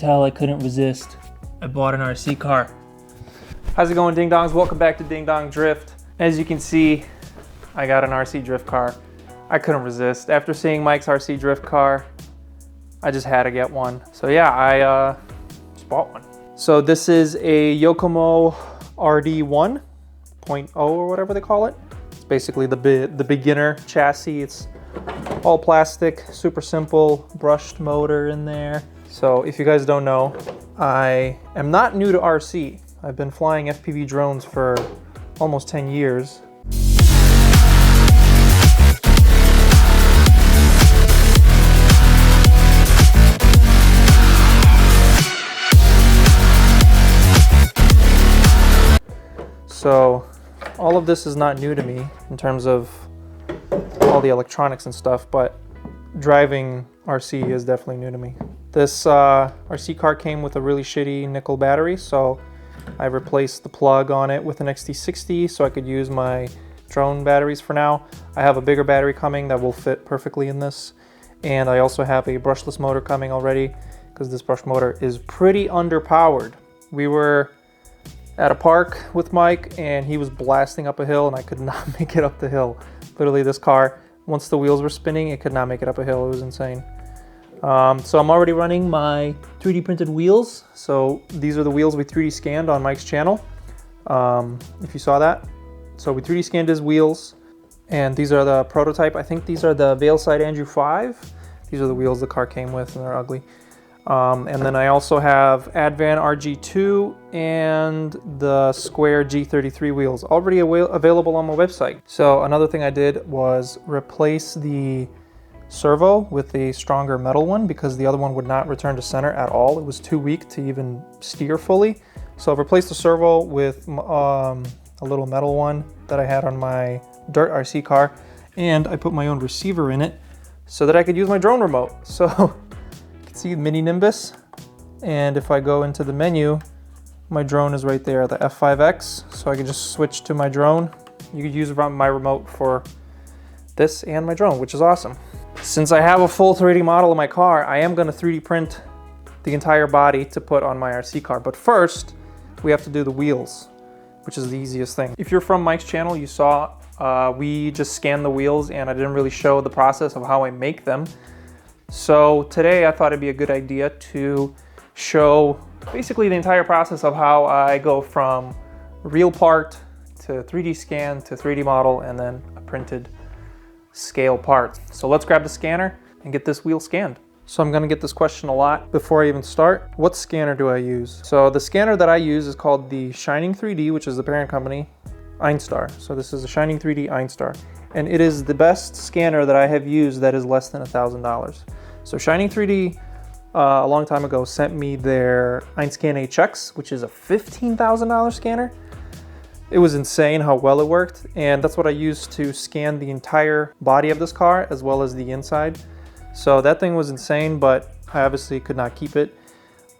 tell, I couldn't resist. I bought an RC car. How's it going, Ding Dongs? Welcome back to Ding Dong Drift. As you can see, I got an RC drift car. I couldn't resist. After seeing Mike's RC drift car, I just had to get one. So yeah, I just bought one. So this is a Yokomo RD 1.0 or whatever they call it. It's basically the beginner chassis. It's all plastic, super simple, brushed motor in there. So if you guys don't know, I am not new to RC. I've been flying FPV drones for almost 10 years. So all of this is not new to me in terms of all the electronics and stuff, but driving RC is definitely new to me. This RC car came with a really shitty nickel battery, so I replaced the plug on it with an XT60 so I could use my drone batteries for now. I have a bigger battery coming that will fit perfectly in this, and I also have a brushless motor coming already because this brush motor is pretty underpowered. We were at a park with Mike and he was blasting up a hill and I could not make it up the hill. Literally this car, once the wheels were spinning, it could not make it up a hill. It was insane. So I'm already running my 3D printed wheels. So these are the wheels we 3D scanned on Mike's channel, if you saw that. So we 3D scanned his wheels, and these are the prototype. I think these are the Veilside Andrew 5. These are the wheels the car came with, and they're ugly. And then I also have Advan RG2 and the Square G33 wheels already available on my website. So another thing I did was replace the servo with a stronger metal one because the other one would not return to center at all. It was too weak to even steer fully. So I've replaced the servo with a little metal one that I had on my dirt RC car, and I put my own receiver in it so that I could use my drone remote. So see Mini Nimbus, and if I go into the menu, my drone is right there, the F5X, so I can just switch to my drone. You could use my remote for this and my drone, which is awesome. Since I have a full 3D model of my car, I am going to 3D print the entire body to put on my RC car, but first we have to do the wheels, which is the easiest thing. If you're from Mike's channel, you saw we just scanned the wheels and I didn't really show the process of how I make them. So today I thought it'd be a good idea to show basically the entire process of how I go from real part to 3D scan to 3D model and then a printed scale part. So let's grab the scanner and get this wheel scanned. So I'm gonna get this question a lot before I even start. What scanner do I use? So the scanner that I use is called the Shining 3D, which is the parent company, Einstar. So this is the Shining 3D Einstar. And it is the best scanner that I have used that is less than $1,000. So Shining 3D, a long time ago, sent me their Einscan HX, which is a $15,000 scanner. It was insane how well it worked, and that's what I used to scan the entire body of this car as well as the inside. So that thing was insane, but I obviously could not keep it.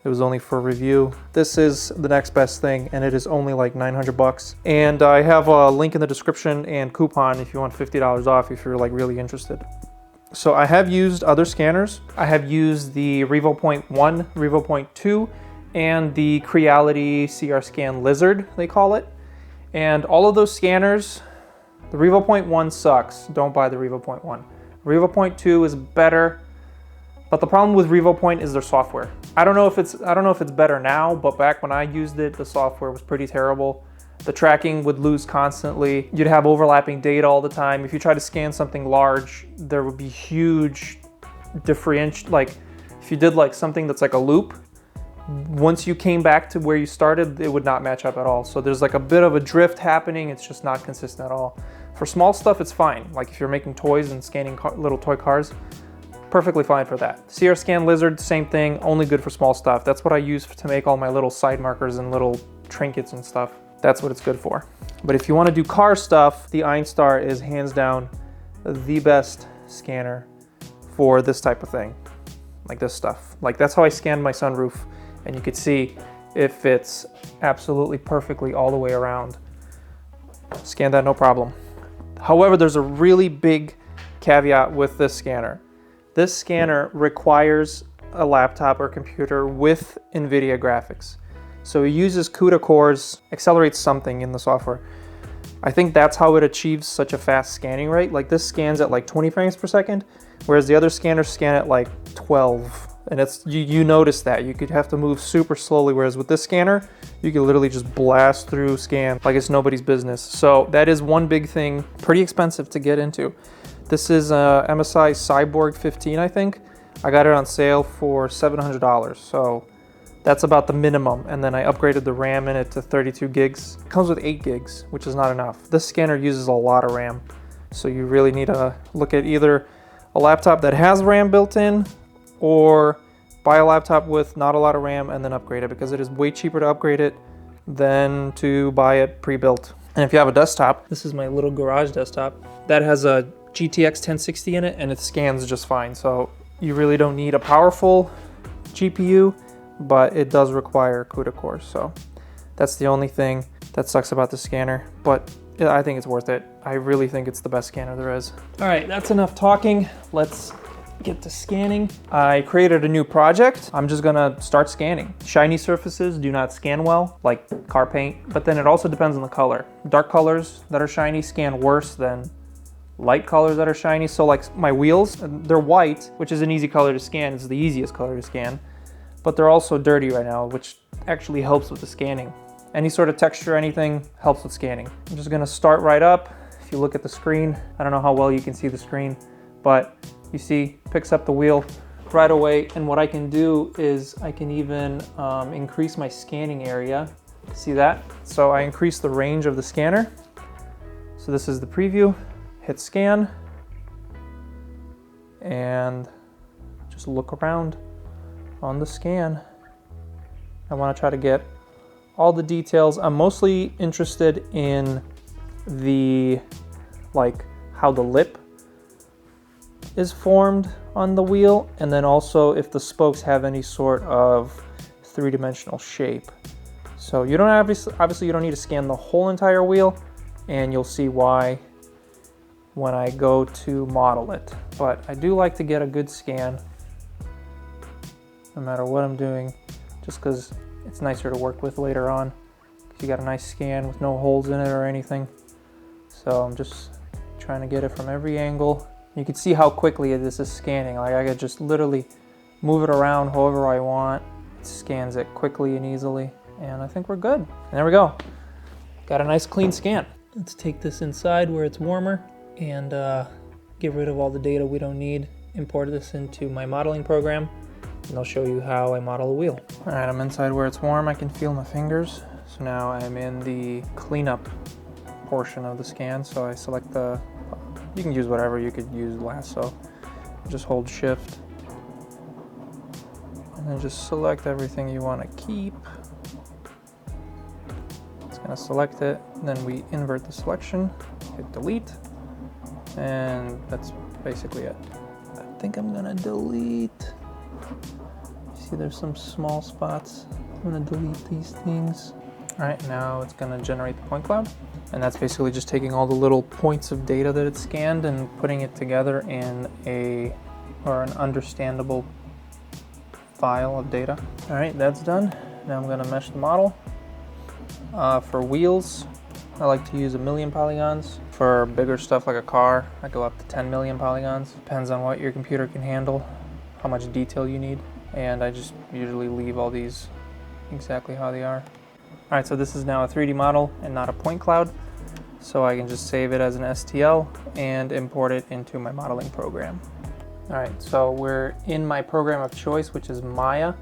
It was only for review. This is the next best thing, and it is only like 900 bucks. And I have a link in the description and coupon if you want $50 off if you're like really interested. So I have used other scanners. I have used the Revo Point 1, Revo Point 2, and the Creality CR Scan Lizard, they call it. And all of those scanners, the Revo Point 1 sucks. Don't buy the Revo Point 1. Revo Point 2 is better, but the problem with Revo Point is their software. I don't know if it's better now, but back when I used it, the software was pretty terrible. The tracking would lose constantly. You'd have overlapping data all the time. If you try to scan something large, there would be huge differential, like if you did like something that's like a loop, once you came back to where you started, it would not match up at all. So there's like a bit of a drift happening. It's just not consistent at all. For small stuff, it's fine. Like if you're making toys and scanning little toy cars, perfectly fine for that. CR Scan Lizard, same thing, only good for small stuff. That's what I use to make all my little side markers and little trinkets and stuff. That's what it's good for. But if you want to do car stuff, the Einstar is hands down the best scanner for this type of thing, like this stuff. Like that's how I scanned my sunroof, and you could see it fits absolutely perfectly all the way around. Scan that, no problem. However, there's a really big caveat with this scanner. This scanner requires a laptop or computer with NVIDIA graphics. So it uses CUDA cores, accelerates something in the software. I think that's how it achieves such a fast scanning rate. Like this scans at like 20 frames per second, whereas the other scanners scan at like 12. And it's you notice that. You could have to move super slowly, whereas with this scanner, you can literally just blast through scan like it's nobody's business. So that is one big thing, pretty expensive to get into. This is a MSI Cyborg 15, I think. I got it on sale for $700, so that's about the minimum. And then I upgraded the RAM in it to 32 gigs. It comes with 8 gigs, which is not enough. This scanner uses a lot of RAM, so you really need to look at either a laptop that has RAM built in, or buy a laptop with not a lot of RAM and then upgrade it, because it is way cheaper to upgrade it than to buy it pre-built. And if you have a desktop, this is my little garage desktop, that has a GTX 1060 in it and it scans just fine. So you really don't need a powerful GPU, but it does require CUDA cores. So that's the only thing that sucks about the scanner, but I think it's worth it. I really think it's the best scanner there is. All right, that's enough talking. Let's get to scanning. I created a new project. I'm just gonna start scanning. Shiny surfaces do not scan well, like car paint, but then it also depends on the color. Dark colors that are shiny scan worse than light colors that are shiny. So like my wheels, they're white, which is an easy color to scan. It's the easiest color to scan, but they're also dirty right now, which actually helps with the scanning. Any sort of texture, anything helps with scanning. I'm just gonna start right up. If you look at the screen, I don't know how well you can see the screen, but you see, picks up the wheel right away. And what I can do is I can even increase my scanning area. See that? So I increase the range of the scanner. So this is the preview. Hit scan and just look around on the scan. I want to try to get all the details. I'm mostly interested in the, like, how the lip is formed on the wheel, and then also if the spokes have any sort of three-dimensional shape. So you don't obviously you don't need to scan the whole entire wheel, and you'll see why when I go to model it. But I do like to get a good scan no matter what I'm doing, just because it's nicer to work with later on. You got a nice scan with no holes in it or anything. So I'm just trying to get it from every angle. You can see how quickly this is scanning. Like I could just literally move it around however I want. It scans it quickly and easily. And I think we're good. And there we go. Got a nice clean scan. Let's take this inside where it's warmer and get rid of all the data we don't need. Import this into my modeling program, and I'll show you how I model a wheel. All right, I'm inside where it's warm. I can feel my fingers. So now I'm in the cleanup portion of the scan. So I select the, you can use whatever, you could use lasso. Just hold shift and then just select everything you want to keep. It's going to select it, and then we invert the selection, hit delete, and that's basically it. I think I'm going to delete. You see there's some small spots. I'm going to delete these things. All right, now it's going to generate the point cloud. And that's basically just taking all the little points of data that it scanned and putting it together in an understandable file of data. All right, that's done. Now I'm gonna mesh the model. For wheels, I like to use 1,000,000 polygons. For bigger stuff like a car, I go up to 10,000,000 polygons. Depends on what your computer can handle, how much detail you need. And I just usually leave all these exactly how they are. All right, so this is now a 3D model and not a point cloud. So I can just save it as an STL and import it into my modeling program. All right, so we're in my program of choice, which is Maya,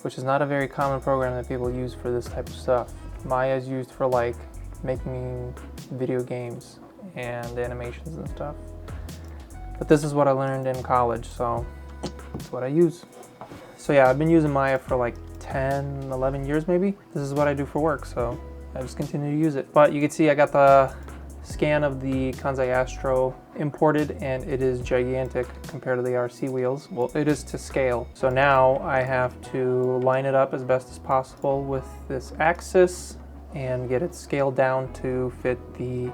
which is not a very common program that people use for this type of stuff. Maya is used for like making video games and animations and stuff. But this is what I learned in college, so that's what I use. So yeah, I've been using Maya for like 10, 11 years maybe. This is what I do for work, so I just continue to use it. But you can see I got the scan of the Kansai Astro imported, and it is gigantic compared to the RC wheels. Well, it is to scale. So now I have to line it up as best as possible with this axis and get it scaled down to fit the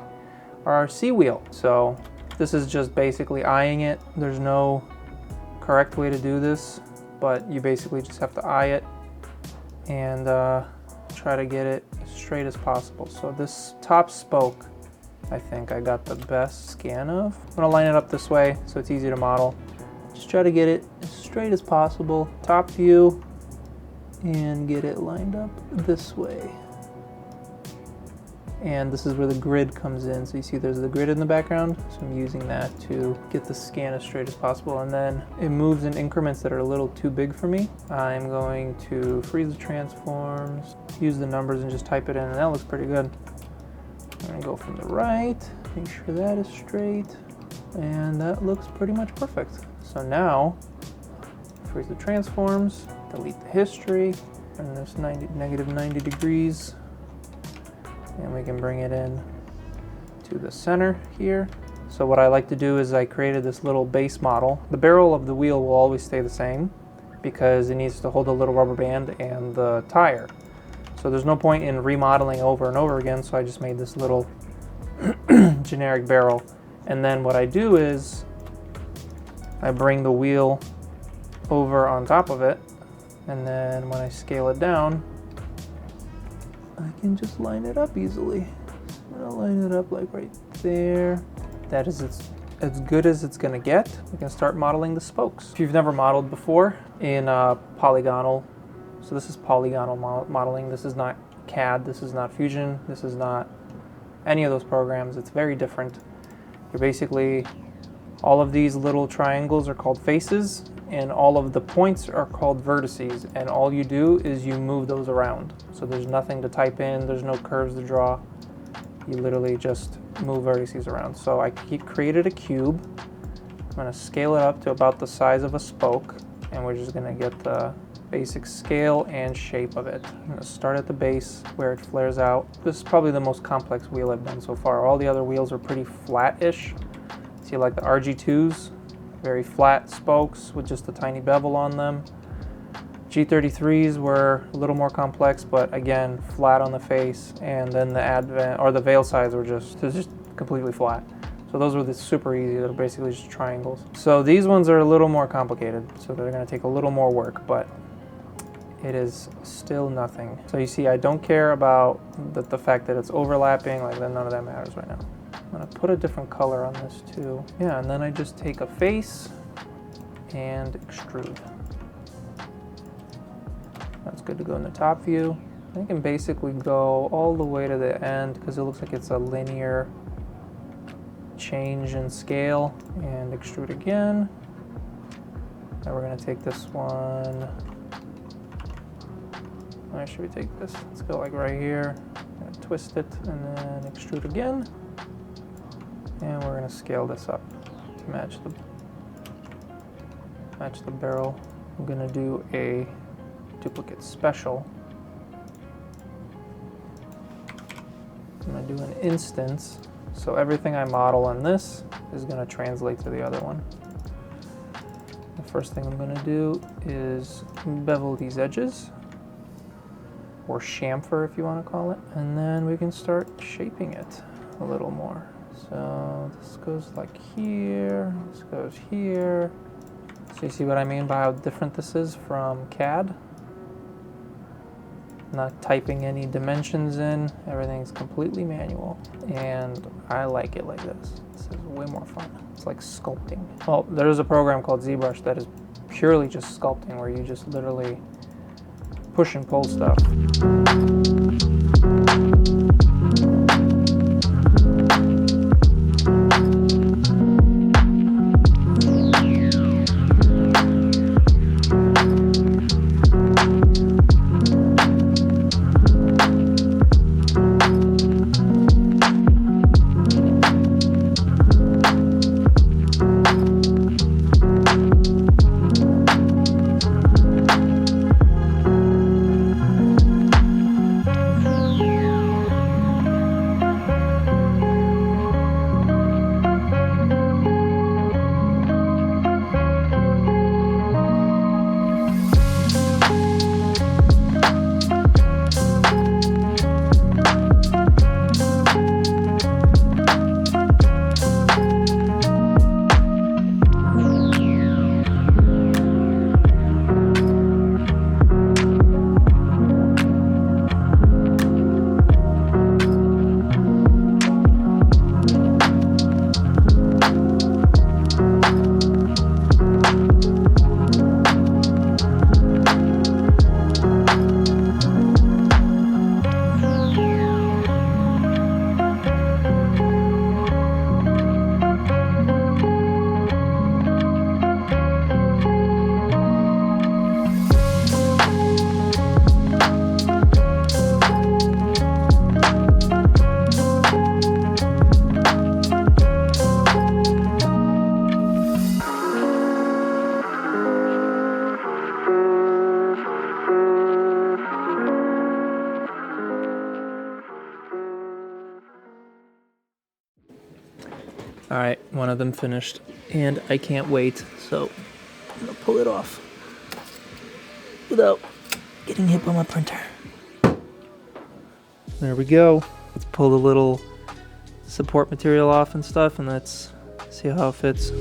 RC wheel. So this is just basically eyeing it. There's no correct way to do this, but you basically just have to eye it and try to get it as straight as possible. So this top spoke, I think I got the best scan of. I'm gonna line it up this way so it's easy to model. Just try to get it as straight as possible, top view, and get it lined up this way. And this is where the grid comes in. So you see there's the grid in the background. So I'm using that to get the scan as straight as possible. And then it moves in increments that are a little too big for me. I'm going to freeze the transforms, use the numbers and just type it in, and that looks pretty good. I'm gonna go from the right, make sure that is straight, and that looks pretty much perfect. So now, freeze the transforms, delete the history, and there's negative 90 degrees. And we can bring it in to the center here. So what I like to do is I created this little base model. The barrel of the wheel will always stay the same because it needs to hold the little rubber band and the tire. So there's no point in remodeling over and over again, so I just made this little generic barrel. And then what I do is I bring the wheel over on top of it, and then when I scale it down, I can just line it up easily. I'm gonna line it up like right there. That is as good as it's gonna get. We can start modeling the spokes. If you've never modeled before in polygonal, so this is polygonal modeling. This is not CAD, this is not Fusion, this is not any of those programs. It's very different. You're basically, all of these little triangles are called faces, and all of the points are called vertices, and all you do is you move those around. So there's nothing to type in, there's no curves to draw. You literally just move vertices around. So I created a cube. I'm gonna scale it up to about the size of a spoke, and we're just gonna get the basic scale and shape of it. I'm gonna start at the base where it flares out. This is probably the most complex wheel I've done so far. All the other wheels are pretty flat-ish. See, like the RG2s, very flat spokes with just a tiny bevel on them. G33s were a little more complex, but again, flat on the face. And then the Advent or the Veil sides were just completely flat. So those were super easy. They're basically just triangles. So these ones are a little more complicated. So they're gonna take a little more work, but it is still nothing. So you see, I don't care about the fact that it's overlapping, like none of that matters right now. I'm gonna put a different color on this too. Yeah, and then I just take a face and extrude. That's good to go in the top view. I can basically go all the way to the end because it looks like it's a linear change in scale, and extrude again. Now we're gonna take this one. Where should we take this? Let's go like right here. I'm gonna twist it and then extrude again. And we're gonna scale this up to match the barrel. I'm gonna do a duplicate special. I'm gonna do an instance. So everything I model on this is gonna translate to the other one. The first thing I'm gonna do is bevel these edges, or chamfer if you wanna call it. And then we can start shaping it a little more. So this goes like here, this goes here. So you see what I mean by how different this is from CAD? Not typing any dimensions in, everything's completely manual. And I like it like this. This is way more fun. It's like sculpting. Well, there's a program called ZBrush that is purely just sculpting, where you just literally push and pull stuff. All right, one of them finished, and I can't wait, so I'm gonna pull it off without getting hit by my printer. There we go. Let's pull the little support material off and stuff, and let's see how it fits.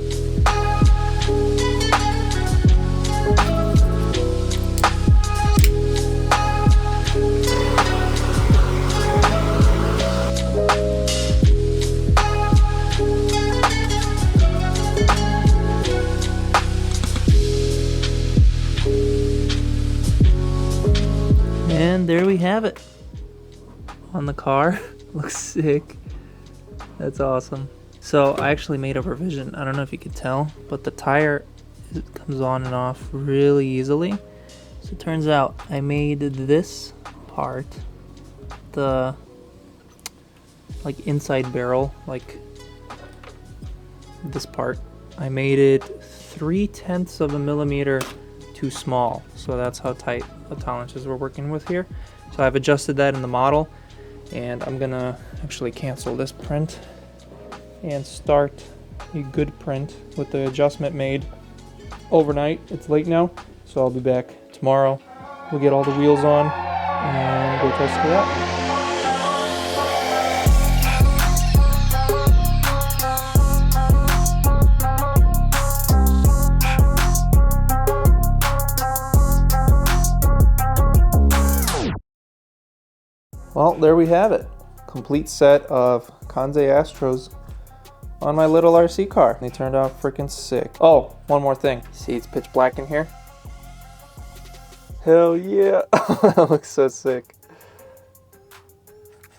And there we have it on the car. Looks sick. That's awesome. So I actually made a revision. I don't know if you could tell, but the tire comes on and off really easily. So it turns out I made this part, the like inside barrel, like this part, I made it 0.3 of a millimeter too small. So that's how tight the tolerances we're working with here. So I've adjusted that in the model, and I'm gonna actually cancel this print and start a good print with the adjustment made overnight. It's late now, so I'll be back tomorrow. We'll get all the wheels on and go test it out. Well, there we have it. Complete set of Kansei Astros on my little RC car. They turned out freaking sick. Oh, one more thing. See, it's pitch black in here. Hell yeah. That looks so sick.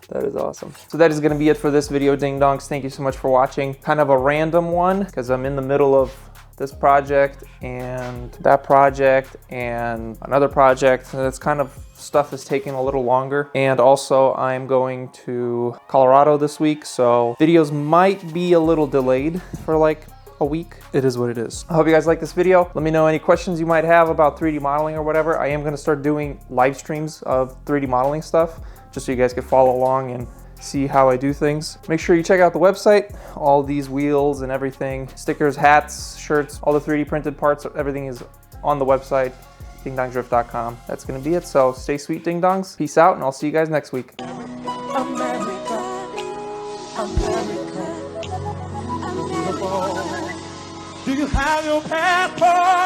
That is awesome. So that is gonna be it for this video, ding dongs. Thank you so much for watching. Kind of a random one, because I'm in the middle of this project and that project and another project. And it's kind of stuff is taking a little longer. And also I'm going to Colorado this week, so videos might be a little delayed for like a week. It is what it is. I hope you guys like this video. Let me know any questions you might have about 3D modeling or whatever. I am gonna start doing live streams of 3D modeling stuff, just so you guys can follow along and see how I do things. Make sure you check out the website. All these wheels and everything, stickers, hats, shirts, all the 3D printed parts, everything is on the website, dingdongdrift.com. That's gonna be it, so stay sweet, ding dongs. Peace out, and I'll see you guys next week. America, America, do you have your passport?